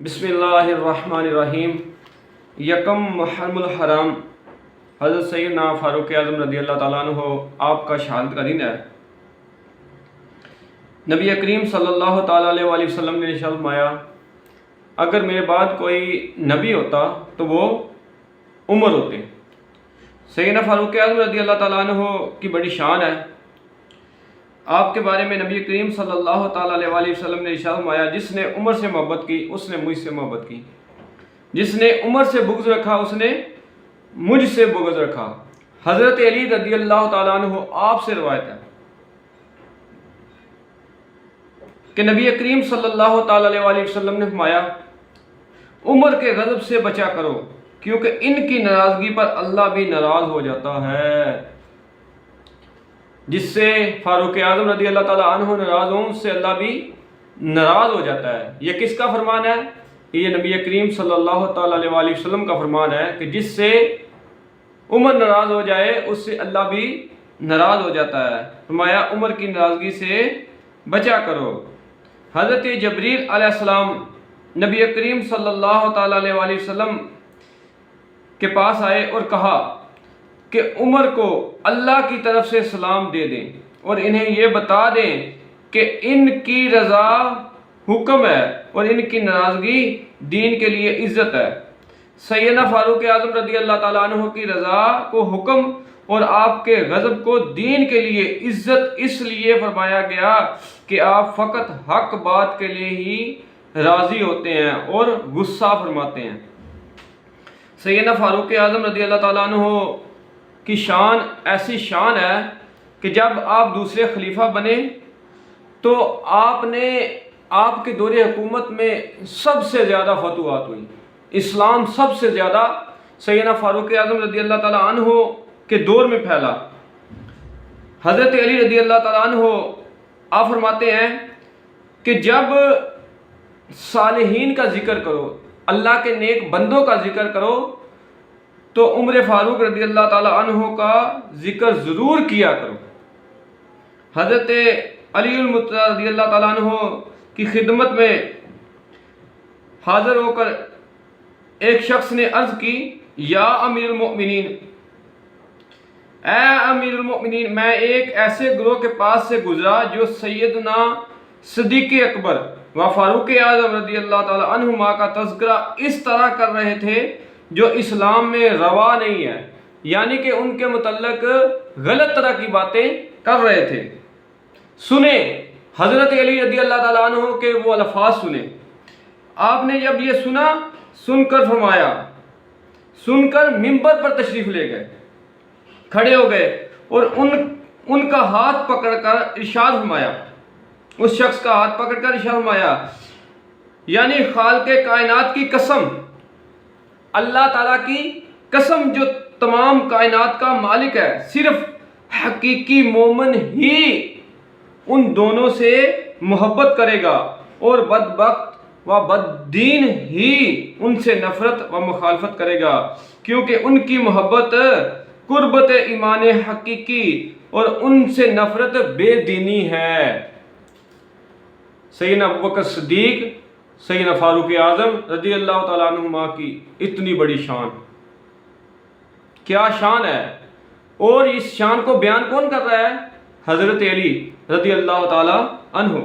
بسم اللہ الرحمن الرحیم۔ یکم محرم الحرام حضرت سیدنا فاروق اعظم رضی اللہ تعالیٰ عنہ آپ کا شہادت کا دن ہے۔ نبی کریم صلی اللہ تعالیٰ علیہ وآلہ وسلم نے ارشاد فرمایا، اگر میرے بعد کوئی نبی ہوتا تو وہ عمر ہوتے۔ سیدنا فاروق اعظم رضی اللہ تعالیٰ عنہ کی بڑی شان ہے۔ آپ کے بارے میں نبی کریم صلی اللہ تعالیٰ علیہ وآلہ وسلم نے ارشاد فرمایا، جس نے عمر سے محبت کی اس نے مجھ سے محبت کی، جس نے عمر سے بغض رکھا اس نے مجھ سے بغض رکھا۔ حضرت علی رضی اللہ تعالیٰ عنہ آپ سے روایت ہے کہ نبی کریم صلی اللہ تعالیٰ علیہ وآلہ وسلم نے فرمایا، عمر کے غضب سے بچا کرو کیونکہ ان کی ناراضگی پر اللہ بھی ناراض ہو جاتا ہے۔ جس سے فاروق اعظم رضی اللہ تعالیٰ عنہ ناراض ہوں اس سے اللہ بھی ناراض ہو جاتا ہے۔ یہ کس کا فرمان ہے؟ یہ نبی کریم صلی اللہ تعالیٰ علیہ وآلہ وسلم کا فرمان ہے کہ جس سے عمر ناراض ہو جائے اس سے اللہ بھی ناراض ہو جاتا ہے۔ فرمایا عمر کی ناراضگی سے بچا کرو۔ حضرت جبریل علیہ السلام نبی کریم صلی اللہ تعالیٰ علیہ وآلہ وسلم کے پاس آئے اور کہا کہ عمر کو اللہ کی طرف سے سلام دے دیں اور انہیں یہ بتا دیں کہ ان کی رضا حکم ہے اور ان کی ناراضگی دین کے لیے عزت ہے۔ سیدنا فاروق اعظم رضی اللہ تعالیٰ عنہ کی رضا کو حکم اور آپ کے غضب کو دین کے لیے عزت اس لیے فرمایا گیا کہ آپ فقط حق بات کے لیے ہی راضی ہوتے ہیں اور غصہ فرماتے ہیں۔ سیدنا فاروق اعظم رضی اللہ تعالیٰ عنہ کی شان ایسی شان ہے کہ جب آپ دوسرے خلیفہ بنے تو آپ کے دور حکومت میں سب سے زیادہ فتوحات ہوئی، اسلام سب سے زیادہ سیدنا فاروق اعظم رضی اللہ تعالیٰ عنہ کے دور میں پھیلا۔ حضرت علی رضی اللہ تعالیٰ عنہ آپ فرماتے ہیں کہ جب صالحین کا ذکر کرو، اللہ کے نیک بندوں کا ذکر کرو تو عمر فاروق رضی اللہ تعالیٰ عنہ کا ذکر ضرور کیا کرو۔ حضرت علی المرتضیٰ رضی اللہ تعالیٰ عنہ کی خدمت میں حاضر ہو کر ایک شخص نے عرض کی، یا امیر المؤمنین، اے امیر المؤمنین، میں ایک ایسے گروہ کے پاس سے گزرا جو سیدنا صدیق اکبر و فاروق اعظم رضی اللہ تعالیٰ عنہما کا تذکرہ اس طرح کر رہے تھے جو اسلام میں روا نہیں ہے، یعنی کہ ان کے متعلق غلط طرح کی باتیں کر رہے تھے۔ سنیں حضرت علی رضی اللہ تعالیٰ عنہ کے وہ الفاظ سنیں۔ آپ نے جب یہ سنا، سن کر فرمایا، سن کر منبر پر تشریف لے گئے، کھڑے ہو گئے اور ان کا ہاتھ پکڑ کر ارشاد فرمایا، اس شخص کا ہاتھ پکڑ کر ارشاد فرمایا، یعنی خالق کائنات کی قسم، اللہ تعالیٰ کی قسم جو تمام کائنات کا مالک ہے، صرف حقیقی مومن ہی ان دونوں سے محبت کرے گا اور بدبخت و بددین ہی ان سے نفرت و مخالفت کرے گا، کیونکہ ان کی محبت قربت ایمان حقیقی اور ان سے نفرت بے دینی ہے۔ سیدنا ابوبکر صدیق، سیدنا فاروق اعظم رضی اللہ تعالیٰ عنہما کی اتنی بڑی شان، کیا شان ہے! اور اس شان کو بیان کون کر رہا ہے؟ حضرت علی رضی اللہ تعالیٰ عنہ۔